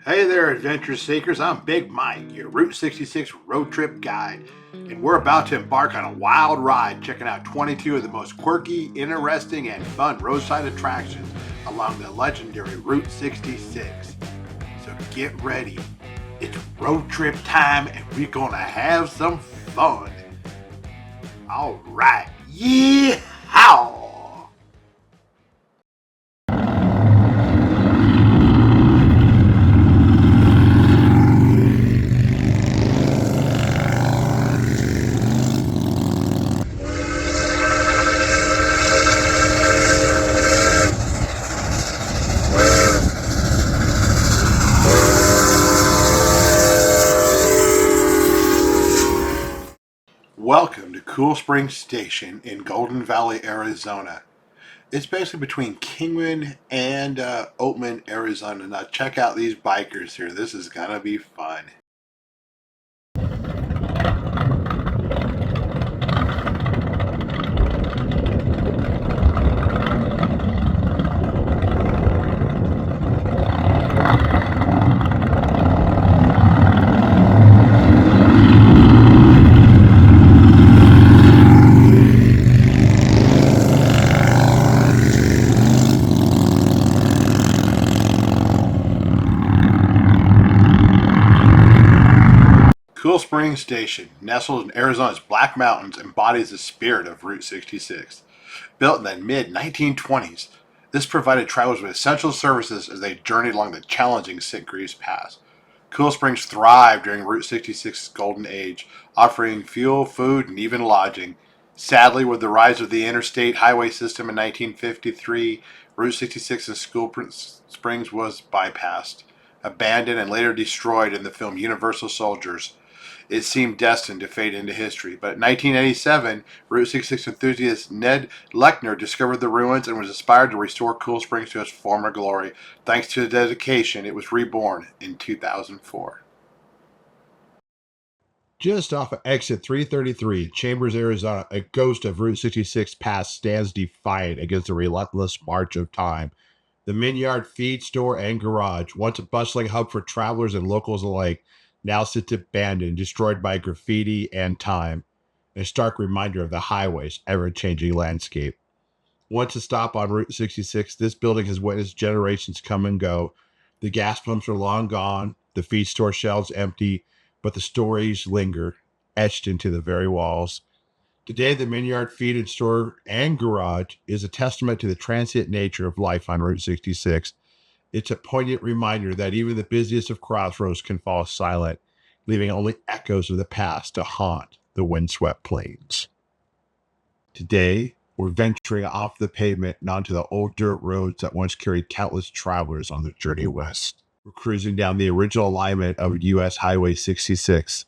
Hey there, adventure seekers. I'm Big Mike, your Route 66 road trip guide, and we're about to embark on a wild ride checking out 22 of the most quirky, interesting, and fun roadside attractions along the legendary Route 66. So get ready. It's road trip time, and we're gonna have some fun. All right. Yeehaw! Welcome to Cool Springs Station in Golden Valley, Arizona. It's basically between Kingman and Oatman, Arizona. Now check out these bikers here. This is gonna be fun. Cool Springs Station, nestled in Arizona's Black Mountains, embodies the spirit of Route 66. Built in the mid 1920s, this provided travelers with essential services as they journeyed along the challenging Sitgreaves Pass. Cool Springs thrived during Route 66's golden age, offering fuel, food, and even lodging. Sadly, with the rise of the interstate highway system in 1953, Route 66's Cool Springs was bypassed, abandoned, and later destroyed in the film Universal Soldiers. It seemed destined to fade into history. But in 1987, Route 66 enthusiast Ned Lechner discovered the ruins and was inspired to restore Cool Springs to its former glory. Thanks to his dedication, it was reborn in 2004. Just off of exit 333, Chambers, Arizona, a ghost of Route 66 Pass stands defiant against the relentless march of time. The Minyard feed store and garage, once a bustling hub for travelers and locals alike, now sits abandoned, destroyed by graffiti and time. A stark reminder of the highway's ever changing landscape. Once a stop on Route 66, this building has witnessed generations come and go. The gas pumps are long gone, the feed store shelves empty, but the stories linger, etched into the very walls. Today, the Minyard Feed and Store and Garage is a testament to the transient nature of life on Route 66. It's a poignant reminder that even the busiest of crossroads can fall silent, leaving only echoes of the past to haunt the windswept plains. Today, we're venturing off the pavement and onto the old dirt roads that once carried countless travelers on their journey west. We're cruising down the original alignment of US Highway 66,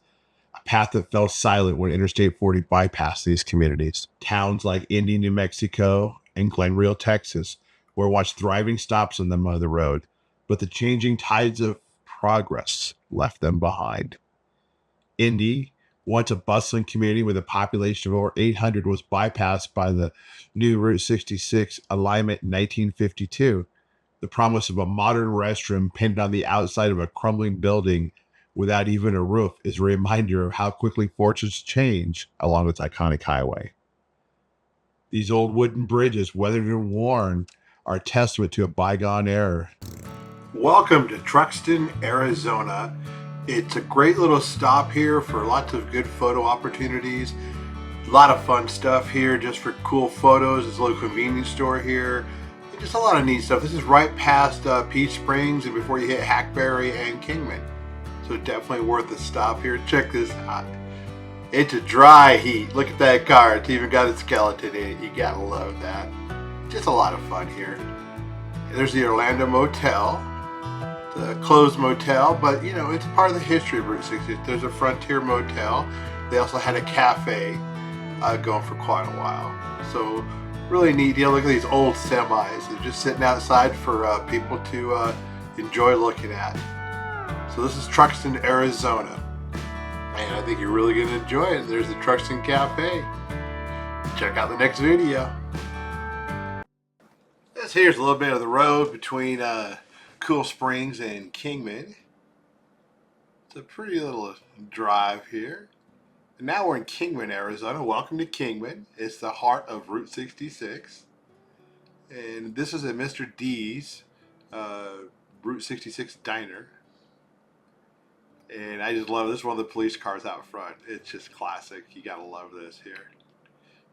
a path that fell silent when Interstate 40 bypassed these communities. Towns like Endee, New Mexico, and Glenreal, Texas, were once thriving stops on the mother road, but the changing tides of progress left them behind. Endee, once a bustling community with a population of over 800, was bypassed by the new Route 66 alignment in 1952. The promise of a modern restroom pinned on the outside of a crumbling building without even a roof is a reminder of how quickly fortunes change along its iconic highway. These old wooden bridges, weathered and worn, are a testament to a bygone era. Welcome to Truxton, Arizona. It's a great little stop here for lots of good photo opportunities. A lot of fun stuff here just for cool photos. There's a little convenience store here. Just a lot of neat stuff. This is right past Peach Springs and before you hit Hackberry and Kingman. So definitely worth a stop here. Check this out. It's a dry heat. Look at that car. It's even got a skeleton in it. You gotta love that. Just a lot of fun here. There's the Orlando Motel. It's a closed motel, but you know, it's part of the history of Route 66. There's a Frontier Motel. They also had a cafe going for quite a while. So really neat deal. Look at these old semis. They're just sitting outside for people to enjoy looking at. So this is Truxton, Arizona. And I think you're really going to enjoy it. There's the Truxton Cafe. Check out the next video. Here's a little bit of the road between Cool Springs in Kingman. It's a pretty little drive here. And now we're in Kingman, Arizona. Welcome to Kingman. It's the heart of Route 66. And this is at Mr. D's Route 66 diner. And I just love this. One of the police cars out front. It's just classic. You gotta love this here.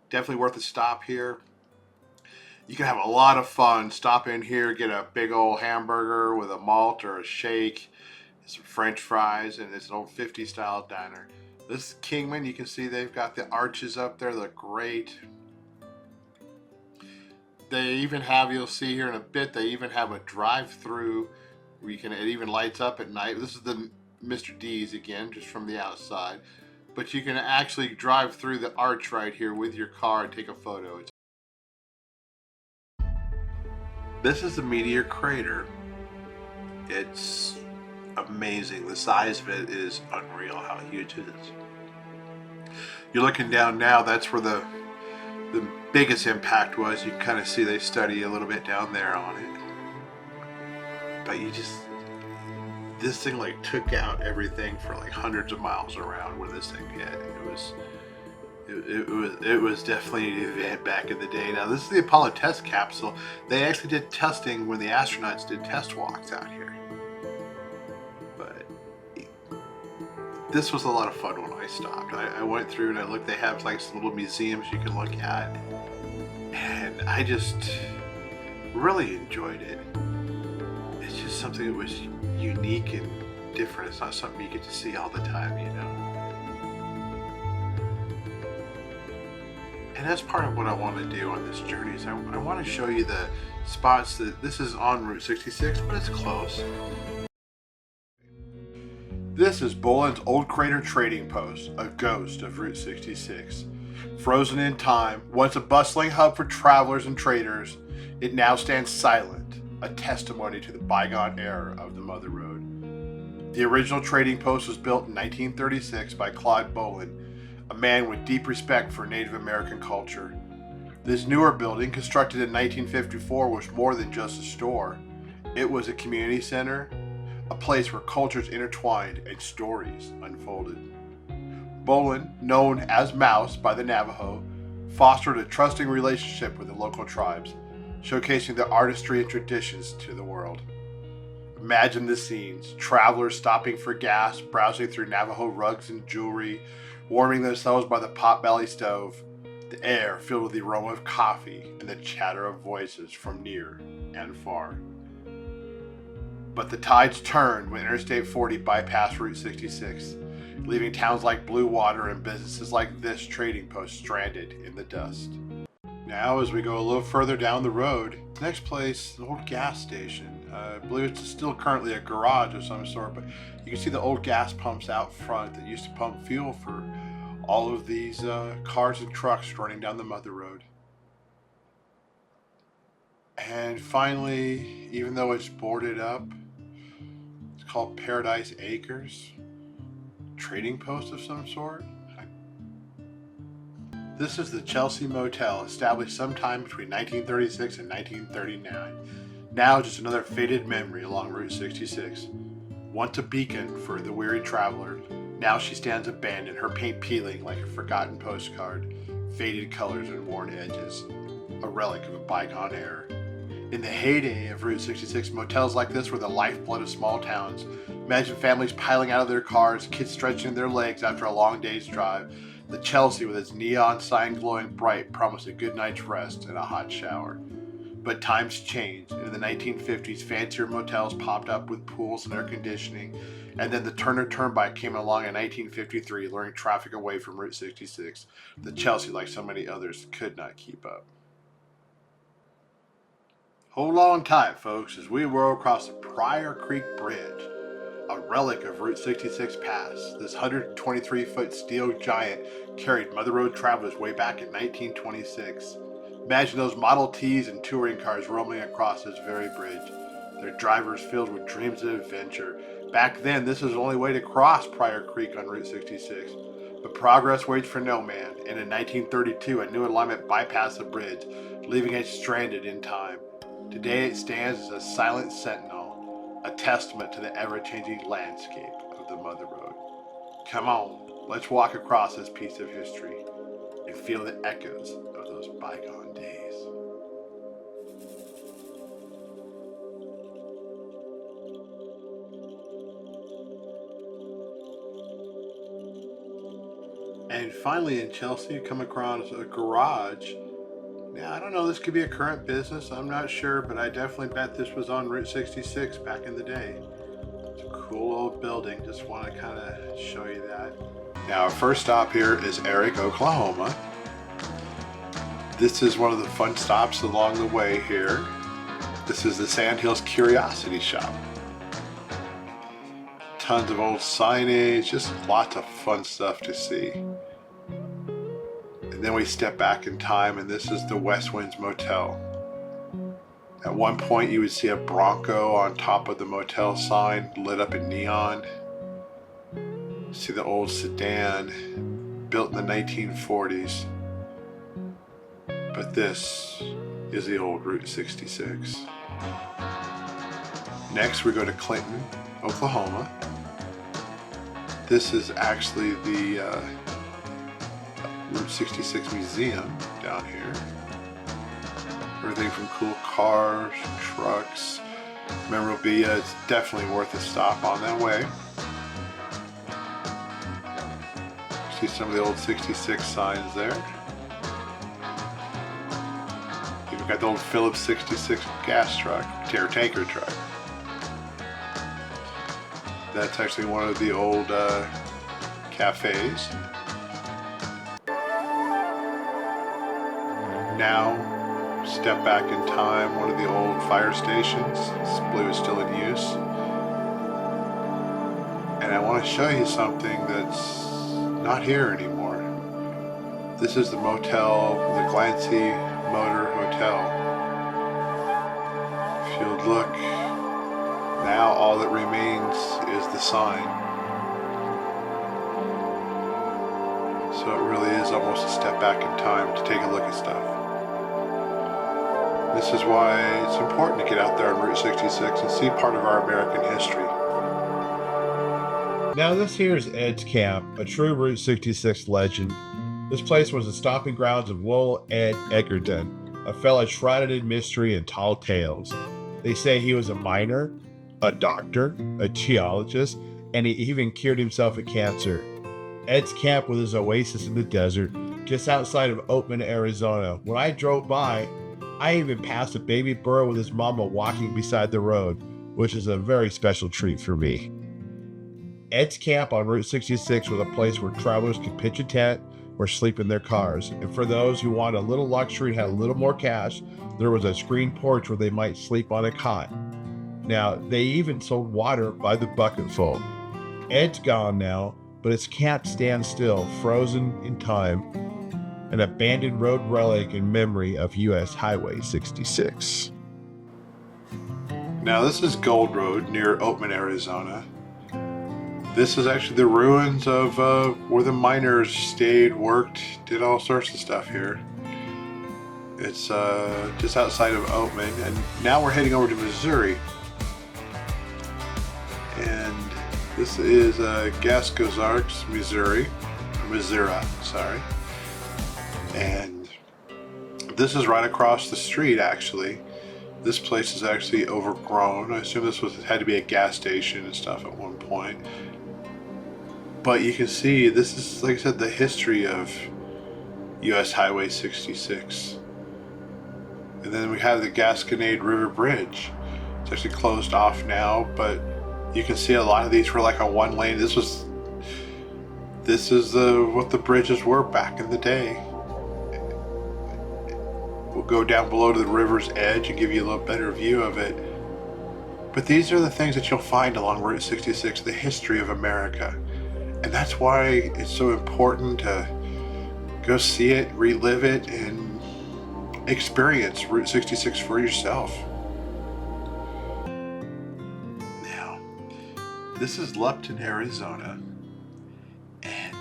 Definitely worth a stop here. You can have a lot of fun. Stop in here, get a big old hamburger with a malt or a shake, some French fries, and it's an old 50s style diner. This is Kingman. You can see they've got the arches up there. They look great. They even have, you'll see here in a bit, they even have a drive-through where you can, it even lights up at night. This is the Mr. D's again, just from the outside. But you can actually drive through the arch right here with your car and take a photo. This is the Meteor crater. It's amazing. The size of it is unreal how huge it is. You're looking down now, that's where the biggest impact was. You can kind of see they study a little bit down there on it. But this thing like took out everything for like hundreds of miles around where this thing hit. It was definitely an event back in the day. Now this is the Apollo test capsule. They actually did testing when the astronauts did test walks out here. But this was a lot of fun when I stopped. I went through and I looked. They have like some little museums you can look at, and I just really enjoyed it. It's just something that was unique and different. It's not something you get to see all the time, you know. And that's part of what I want to do on this journey is I want to show you the spots that this is on Route 66, but it's close. This is Boland's Old Crater Trading Post, a ghost of Route 66. Frozen in time, once a bustling hub for travelers and traders, it now stands silent, a testimony to the bygone era of the Mother Road. The original trading post was built in 1936 by Claude Boland, a man with deep respect for Native American culture. This newer building, constructed in 1954, was more than just a store. It was a community center, a place where cultures intertwined and stories unfolded. Boland, known as Mouse by the Navajo, fostered a trusting relationship with the local tribes, showcasing their artistry and traditions to the world. Imagine the scenes: travelers stopping for gas, browsing through Navajo rugs and jewelry, warming themselves by the potbelly stove, the air filled with the aroma of coffee and the chatter of voices from near and far. But the tides turned when Interstate 40 bypassed Route 66, leaving towns like Blue Water and businesses like this trading post stranded in the dust. Now, as we go a little further down the road, the next place, an old gas station. I believe it's still currently a garage of some sort, but you can see the old gas pumps out front that used to pump fuel for all of these cars and trucks running down the Mother Road. And finally, even though it's boarded up, it's called Paradise Acres, trading post of some sort. This is the Chelsea Motel, established sometime between 1936 and 1939. Now just another faded memory along Route 66. Once a beacon for the weary traveler, now she stands abandoned, her paint peeling like a forgotten postcard, faded colors and worn edges, a relic of a bygone era. In the heyday of Route 66, motels like this were the lifeblood of small towns. Imagine families piling out of their cars, kids stretching their legs after a long day's drive. The Chelsea, with its neon sign glowing bright, promised a good night's rest and a hot shower. But times changed. In the 1950s, fancier motels popped up with pools and air conditioning, and then the Turner Turnpike came along in 1953, luring traffic away from Route 66. The Chelsea, like so many others, could not keep up. Hold on tight, folks, as we roll across the Pryor Creek Bridge, a relic of Route 66 Pass. This 123-foot steel giant carried Mother Road travelers way back in 1926. Imagine those Model Ts and touring cars roaming across this very bridge, their drivers filled with dreams of adventure. Back then, this was the only way to cross Pryor Creek on Route 66. But progress waits for no man, and in 1932, a new alignment bypassed the bridge, leaving it stranded in time. Today, it stands as a silent sentinel, a testament to the ever-changing landscape of the Mother Road. Come on, let's walk across this piece of history and feel the echoes of those bygone days. And finally in Chelsea, you come across a garage. Now, I don't know, this could be a current business, I'm not sure, but I definitely bet this was on Route 66 back in the day. It's a cool old building, just want to kind of show you that. Now, our first stop here is Erick, Oklahoma. This is one of the fun stops along the way here. This is the Sandhill's Curiosity Shop. Tons of old signage, just lots of fun stuff to see. And then we step back in time, and this is the West Winds Motel. At one point you would see a Bronco on top of the motel sign lit up in neon. See the old sedan built in the 1940s. But this is the old Route 66. Next we go to Clinton, Oklahoma. This is actually the Route 66 Museum down here. Everything from cool cars, trucks, memorabilia. It's definitely worth a stop on that way. See some of the old 66 signs there. You've got the old Phillips 66 gas truck, or tanker truck. That's actually one of the old cafes. Now, step back in time, one of the old fire stations. This blue is still in use. And I want to show you something that's not here anymore. This is the motel, the Glancy Motor Hotel. If you'll look, now all that remains is the sign. So it really is almost a step back in time to take a look at stuff. This is why it's important to get out there on Route 66 and see part of our American history. Now this here is Ed's Camp, a true Route 66 legend. This place was the stomping grounds of Lowell Ed Egerton, a fellow shrouded in mystery and tall tales. They say he was a miner, a doctor, a geologist, and he even cured himself of cancer. Ed's Camp was his oasis in the desert, just outside of Oatman, Arizona. When I drove by, I even passed a baby burro with his mama walking beside the road, which is a very special treat for me. Ed's Camp on Route 66 was a place where travelers could pitch a tent or sleep in their cars. And for those who want a little luxury and had a little more cash, there was a screened porch where they might sleep on a cot. Now, they even sold water by the bucketful. Ed's gone now, but his camp stands still, frozen in time, an abandoned road relic in memory of US Highway 66. Now this is Gold Road near Oatman, Arizona. This is actually the ruins of where the miners stayed, worked, did all sorts of stuff here. It's just outside of Oatman, and now we're heading over to Missouri. And this is Gascozark's Missouri. And this is right across the street, actually. This place is actually overgrown. I assume this had to be a gas station and stuff at one point. But you can see this is, like I said, the history of US Highway 66. And then we have the Gasconade River Bridge. It's actually closed off now, but you can see a lot of these were like a one lane. This is what the bridges were back in the day. We'll go down below to the river's edge and give you a little better view of it. But these are the things that you'll find along Route 66, the history of America. And that's why it's so important to go see it, relive it, and experience Route 66 for yourself. Now, this is Lupton, Arizona. And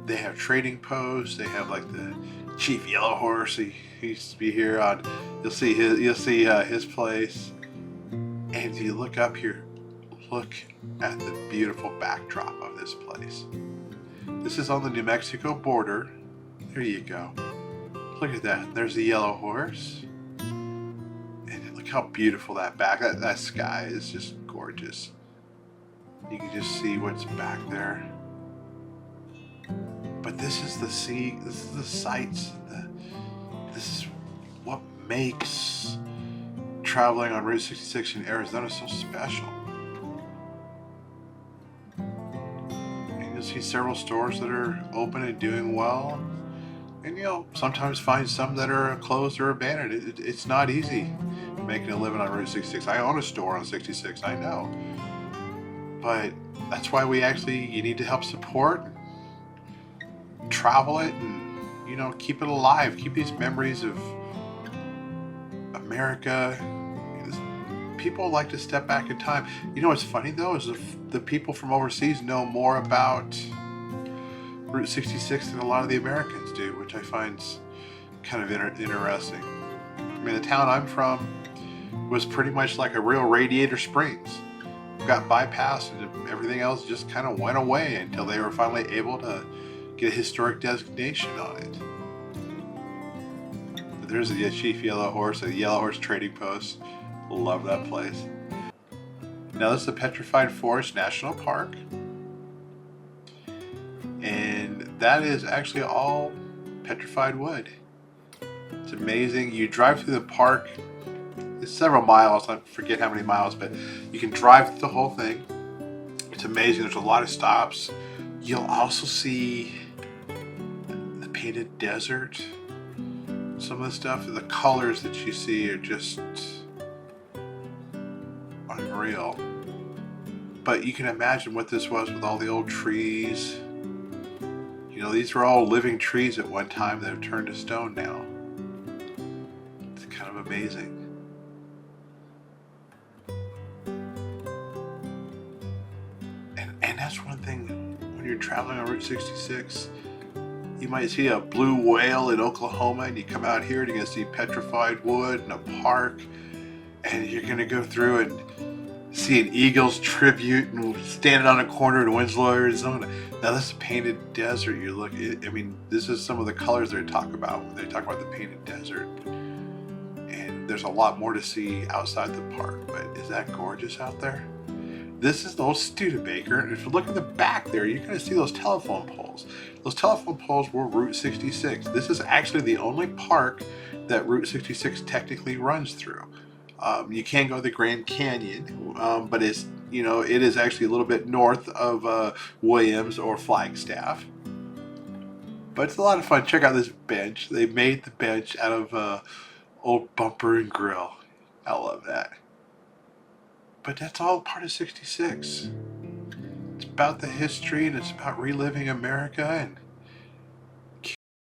they have trading posts. They have like the Chief Yellow Horse. He used to be here on. You'll see his place. And If you look up here, look at the beautiful backdrop of this place. This is on the New Mexico border. There you go. Look at that. There's the yellow horse. And look how beautiful that that sky is, just gorgeous. You can just see what's back there. But this is the sea, this is the sights, this is what makes traveling on Route 66 in Arizona so special. And you'll see several stores that are open and doing well. And you'll sometimes find some that are closed or abandoned. It's not easy making a living on Route 66. I own a store on 66, I know. But that's why you need to help support, travel it, and keep it alive. Keep these memories of America. People like to step back in time. What's funny though is the people from overseas know more about Route 66 than a lot of the Americans do, which I find kind of interesting. I mean, the town I'm from was pretty much like a real Radiator Springs. Got bypassed and everything else just kind of went away until they were finally able to get a historic designation on it. But there's the Chief Yellow Horse, the Yellow Horse Trading Post. Love that place. Now this is the Petrified Forest National Park. And that is actually all petrified wood. It's amazing. You drive through the park. It's several miles. I forget how many miles, but you can drive through the whole thing. It's amazing. There's a lot of stops. You'll also see the painted desert. Some of the stuff, the colors that you see are just unreal. But you can imagine what this was with all the old trees. These were all living trees at one time that have turned to stone now. It's kind of amazing. And that's one thing, when you're traveling on Route 66, you might see a blue whale in Oklahoma, and you come out here and you're going to see petrified wood and a park, and you're going to go through and see an Eagles tribute and standing on a corner in Winslow, Arizona. Now this is painted desert. This is some of the colors they talk about when they talk about the painted desert. And there's a lot more to see outside the park, but is that gorgeous out there? This is the old Studebaker, and if you look at the back there, you're going to see those telephone poles. Those telephone poles were Route 66. This is actually the only park that Route 66 technically runs through. You can go to the Grand Canyon, but it is actually a little bit north of Williams or Flagstaff. But it's a lot of fun. Check out this bench. They made the bench out of old bumper and grill. I love that. But that's all part of 66. It's about the history, and it's about reliving America. And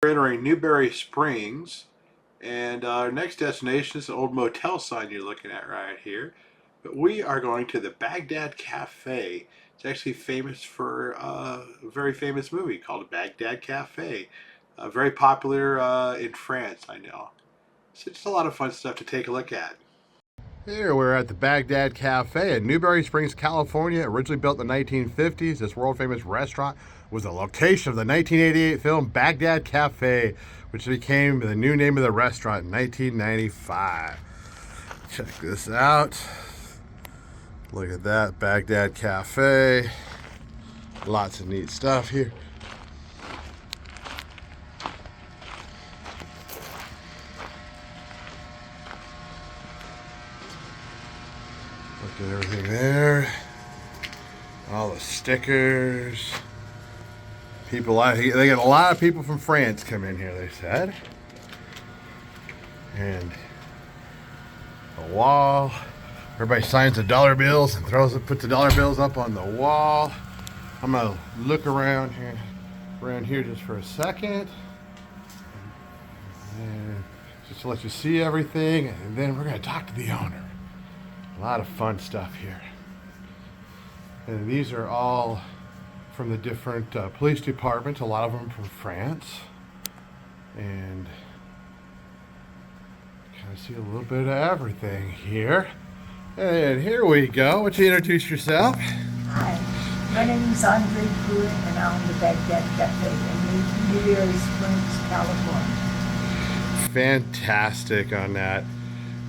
we're entering Newberry Springs. And our next destination is the old motel sign you're looking at right here. But we are going to the Bagdad Cafe. It's actually famous for a very famous movie called Bagdad Cafe. Very popular in France, I know. So it's a lot of fun stuff to take a look at. Here we're at the Bagdad Cafe in Newberry Springs, California. Originally built in the 1950s, this world-famous restaurant was the location of the 1988 film Bagdad Cafe, which became the new name of the restaurant in 1995. Check this out. Look at that, Bagdad Cafe. Lots of neat stuff here. Look at everything there. All the stickers. They get a lot of people from France come in here, they said. And the wall. Everybody signs the dollar bills and puts the dollar bills up on the wall. I'm gonna look around here just for a second. And just to let you see everything, and then we're gonna talk to the owner. A lot of fun stuff here. And these are all from the different police departments, a lot of them from France. And kind of see a little bit of everything here. And here we go. Why don't you introduce yourself? Hi, my name is Andre Pruitt, and I own the Bagdad Cafe in Newberry Springs, California. Fantastic on that.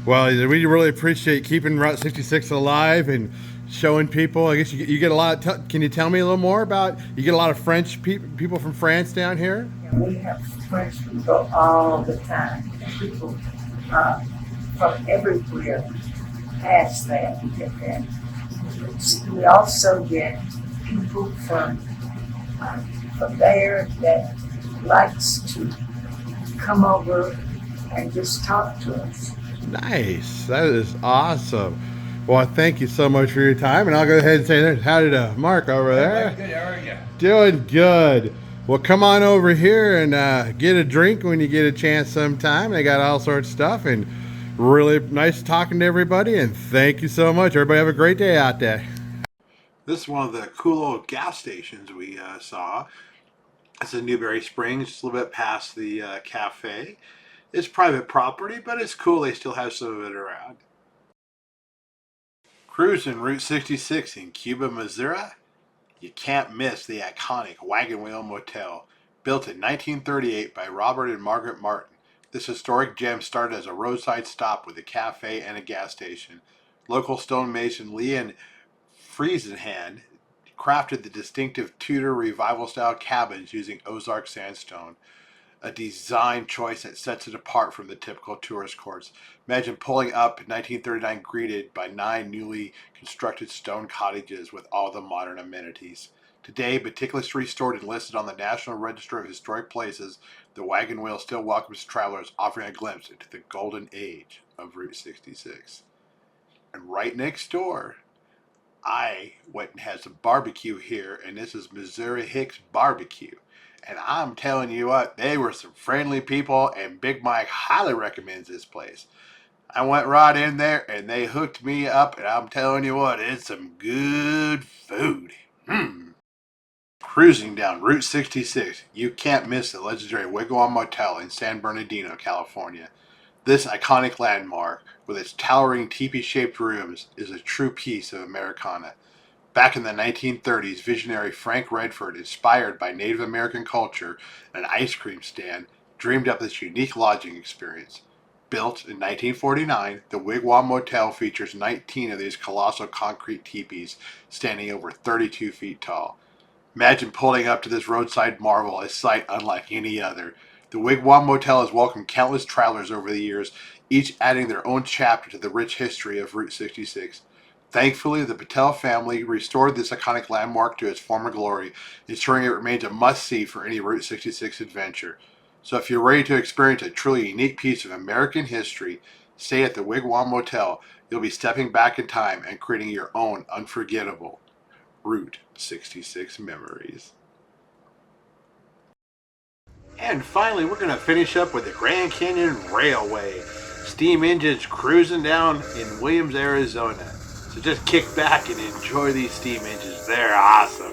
Well, we really appreciate keeping Route 66 alive and showing people. I guess you get a lot of. Can you tell me a little more about? You get a lot of French people from France down here. And we have French people all the time. People from everywhere past that we get that. We also get people from there that likes to come over and just talk to us. Nice. That is awesome. Well, thank you so much for your time, and I'll go ahead and say that. How did Mark over there? Good, how are you? Doing good. Well, come on over here and get a drink when you get a chance sometime. They got all sorts of stuff, and really nice talking to everybody, and thank you so much. Everybody have a great day out there. This is one of the cool old gas stations we saw. It's in Newberry Springs, just a little bit past the cafe. It's private property, but it's cool they still have some of it around. Cruising Route 66 in Cuba, Missouri. You can't miss the iconic Wagon Wheel Motel, built in 1938 by Robert and Margaret Martin. This historic gem started as a roadside stop with a cafe and a gas station. Local stonemason Leon Friesenhand crafted the distinctive Tudor revival-style cabins using Ozark sandstone, a design choice that sets it apart from the typical tourist courts. Imagine pulling up in 1939 greeted by 9 newly constructed stone cottages with all the modern amenities. Today, meticulously restored and listed on the National Register of Historic Places, the Wagon Wheel still welcomes travelers, offering a glimpse into the golden age of Route 66. And right next door, I went and had some barbecue here, and this is Missouri Hicks Barbecue. And I'm telling you what, they were some friendly people, and Big Mike highly recommends this place. I went right in there, and they hooked me up, and I'm telling you what, it's some good food. Cruising down Route 66, you can't miss the legendary Wigwam Motel in San Bernardino, California. This iconic landmark, with its towering teepee-shaped rooms, is a true piece of Americana. Back in the 1930s, visionary Frank Redford, inspired by Native American culture and an ice cream stand, dreamed up this unique lodging experience. Built in 1949, the Wigwam Motel features 19 of these colossal concrete teepees standing over 32 feet tall. Imagine pulling up to this roadside marvel, a sight unlike any other. The Wigwam Motel has welcomed countless travelers over the years, each adding their own chapter to the rich history of Route 66. Thankfully, the Patel family restored this iconic landmark to its former glory, ensuring it remains a must-see for any Route 66 adventure. So if you're ready to experience a truly unique piece of American history, stay at the Wigwam Motel. You'll be stepping back in time and creating your own unforgettable Route 66 memories. And finally, we're going to finish up with the Grand Canyon Railway. Steam engines cruising down in Williams, Arizona. So just kick back and enjoy these steam engines. They're awesome.